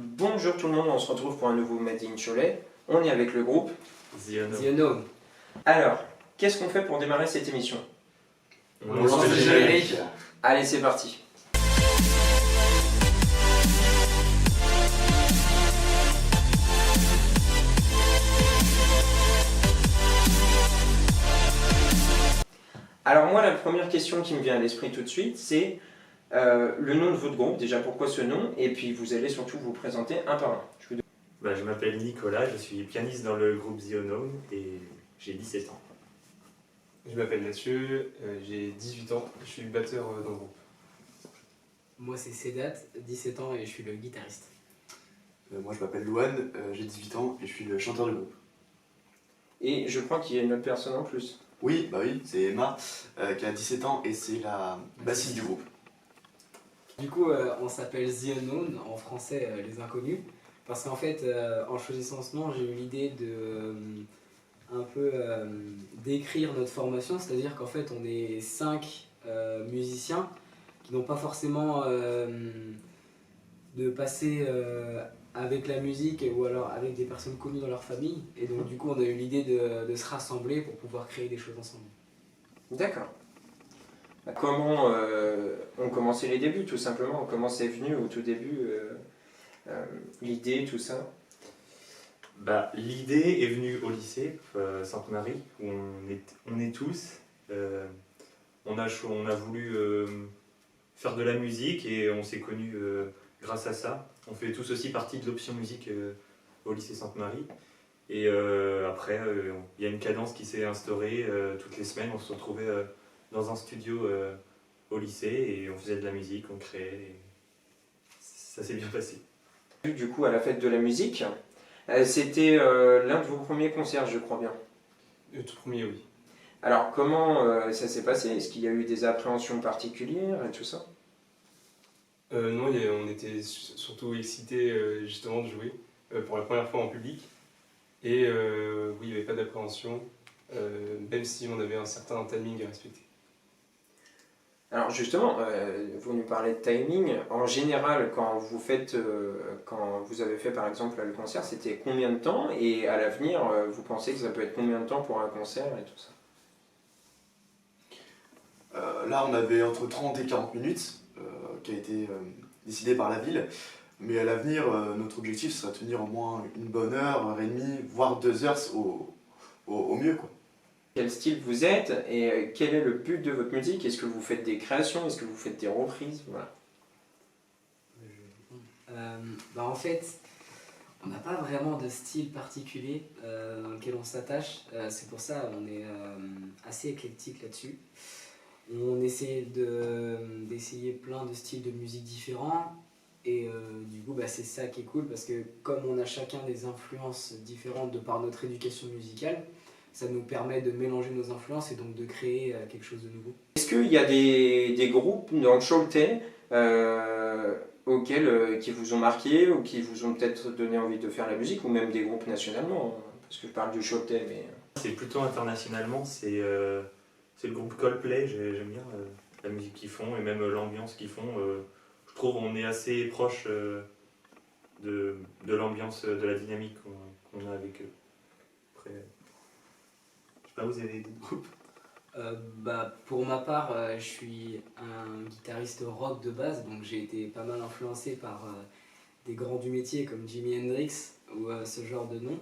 Bonjour tout le monde, on se retrouve pour un nouveau Made in Cholet. On est avec le groupe The Unknown. The Unknown. Alors, qu'est-ce qu'on fait pour démarrer cette émission? On lance lance le le générique. générique. Allez, c'est parti. Alors moi, la première question qui me vient à l'esprit tout de suite, c'est le nom de votre groupe. Déjà, pourquoi ce nom? Et puis, vous allez surtout vous présenter un par un. Je m'appelle Nicolas, je suis pianiste dans le groupe The Unknown et j'ai 17 ans. Je m'appelle Mathieu, j'ai 18 ans, je suis batteur dans le groupe. Moi c'est Sedat, 17 ans et je suis le guitariste. Moi je m'appelle Louane, j'ai 18 ans et je suis le chanteur du groupe. Et je crois qu'il y a une autre personne en plus. Oui, c'est Emma qui a 17 ans et c'est la bassiste du groupe. Du coup on s'appelle The Unknown, en français les inconnus, parce qu'en fait en choisissant ce nom j'ai eu l'idée de un peu décrire notre formation, c'est-à-dire qu'en fait on est 5 musiciens qui n'ont pas forcément de passé avec la musique ou alors avec des personnes connues dans leur famille, et donc du coup on a eu l'idée de se rassembler pour pouvoir créer des choses ensemble. D'accord. Comment ont commencé les débuts, tout simplement? Comment c'est venu au tout début, l'idée, tout ça? L'idée est venue au lycée Sainte-Marie, où on est tous. On a voulu faire de la musique et on s'est connus grâce à ça. On fait tous aussi partie de l'option musique au lycée Sainte-Marie. Et après, il y a une cadence qui s'est instaurée. Toutes les semaines, on se retrouvait dans un studio au lycée et on faisait de la musique, on créait. Et ça s'est bien passé. Du coup, à la fête de la musique, c'était l'un de vos premiers concerts, je crois bien. Le tout premier, oui. Alors, comment ça s'est passé? Est-ce qu'il y a eu des appréhensions particulières et tout ça? Non, on était surtout excités justement de jouer pour la première fois en public. Et oui, il n'y avait pas d'appréhension, même si on avait un certain timing à respecter. Alors justement, vous nous parlez de timing. En général, quand vous avez fait par exemple le concert, c'était combien de temps? Et à l'avenir, vous pensez que ça peut être combien de temps pour un concert et tout ça? Là on avait entre 30 et 40 minutes qui a été décidé par la ville. Mais à l'avenir, notre objectif sera de tenir au moins une bonne heure et demie, voire 2 heures au mieux, quoi. Quel style vous êtes et quel est le but de votre musique? Est-ce que vous faites des créations? Est-ce que vous faites des reprises? Voilà. En fait, on n'a pas vraiment de style particulier dans lequel on s'attache. C'est pour ça on est assez éclectique là-dessus. On essaie d'essayer plein de styles de musique différents. Et du coup, c'est ça qui est cool, parce que comme on a chacun des influences différentes de par notre éducation musicale, ça nous permet de mélanger nos influences et donc de créer quelque chose de nouveau. Est-ce qu'il y a des groupes dans le Choletais qui vous ont marqué ou qui vous ont peut-être donné envie de faire la musique, ou même des groupes nationalement, hein, parce que je parle du Choletais, mais... C'est plutôt internationalement, c'est le groupe Coldplay, j'aime bien la musique qu'ils font et même l'ambiance qu'ils font. Je trouve on est assez proche de l'ambiance, de la dynamique qu'on a avec eux. Après, je sais pas, vous avez des groupes? Pour ma part, je suis un guitariste rock de base, donc j'ai été pas mal influencé par des grands du métier comme Jimi Hendrix ou ce genre de nom.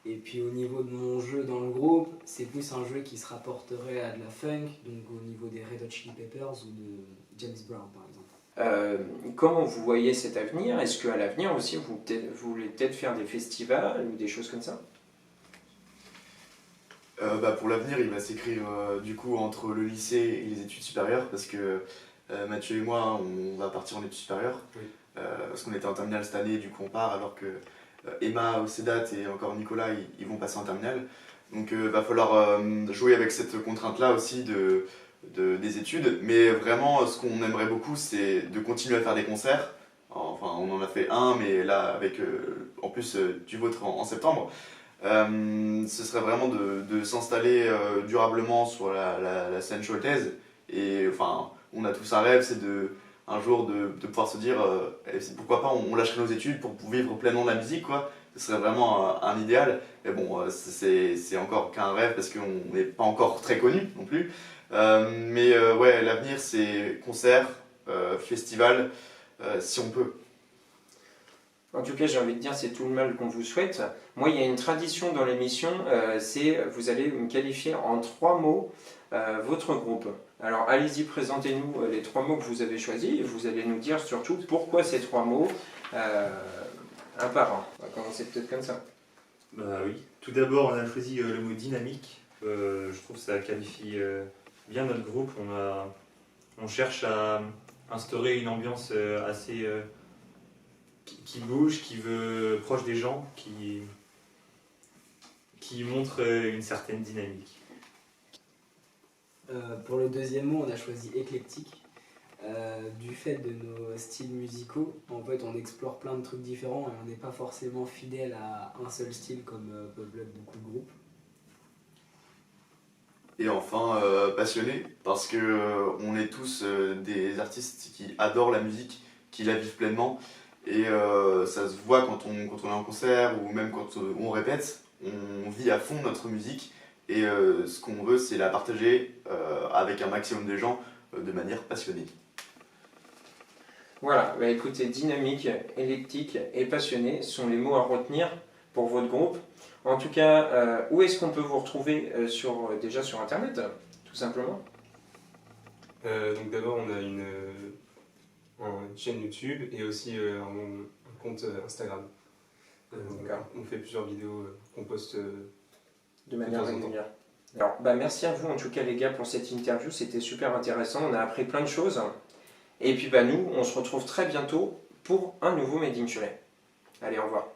Et puis au niveau de mon jeu dans le groupe, c'est plus un jeu qui se rapporterait à de la funk, donc au niveau des Red Hot Chili Peppers ou de James Brown par exemple. Comment vous voyez cet avenir? Est-ce qu'à l'avenir aussi vous voulez peut-être faire des festivals ou des choses comme ça? Pour l'avenir, il va s'écrire du coup entre le lycée et les études supérieures, parce que Mathieu et moi, on va partir en études supérieures, Oui. parce qu'on était en terminale cette année, du coup on part, alors que Emma, Sedat et encore Nicolas, ils vont passer en terminale. Donc va falloir jouer avec cette contrainte-là aussi des études, mais vraiment ce qu'on aimerait beaucoup, c'est de continuer à faire des concerts. Enfin, on en a fait un, mais là avec en plus du vôtre en septembre. Ce serait vraiment de s'installer durablement sur la scène choletaise. Et enfin, on a tous un rêve, c'est un jour de pouvoir se dire pourquoi pas on lâcherait nos études pour vivre pleinement de la musique, quoi. Ce serait vraiment un idéal. Mais bon, c'est encore qu'un rêve parce qu'on n'est pas encore très connu non plus. Ouais, l'avenir c'est concert, festival, si on peut. En tout cas, j'ai envie de dire, c'est tout le mal qu'on vous souhaite. Moi, il y a une tradition dans l'émission, c'est vous allez me qualifier en 3 mots votre groupe. Alors, allez-y, présentez-nous les 3 mots que vous avez choisis. Et vous allez nous dire surtout pourquoi ces 3 mots, un par un. On va commencer peut-être comme ça. Bah oui. Tout d'abord, on a choisi le mot dynamique. Je trouve que ça qualifie bien notre groupe. On cherche à instaurer une ambiance assez qui bouge, qui veut proche des gens, qui montre une certaine dynamique. Pour le deuxième mot, on a choisi éclectique. Du fait de nos styles musicaux, en fait, on explore plein de trucs différents et on n'est pas forcément fidèle à un seul style comme peuvent l'être beaucoup de groupes. Et enfin, passionné, parce que on est tous des artistes qui adorent la musique, qui la vivent pleinement. Et ça se voit quand on est en concert ou même quand on répète, on vit à fond notre musique. Et ce qu'on veut, c'est la partager avec un maximum de gens de manière passionnée. Voilà, bah écoutez, dynamique, électrique et passionné sont les mots à retenir pour votre groupe. En tout cas, où est-ce qu'on peut vous retrouver déjà sur Internet, tout simplement? Donc d'abord, on a une chaîne YouTube et aussi un compte Instagram. On fait plusieurs vidéos qu'on poste De manière temps en temps. régulière. Alors, bah merci à vous en tout cas les gars pour cette interview, c'était super intéressant, on a appris plein de choses. Et puis bah nous, on se retrouve très bientôt pour un nouveau Made in Cholet. Allez, au revoir.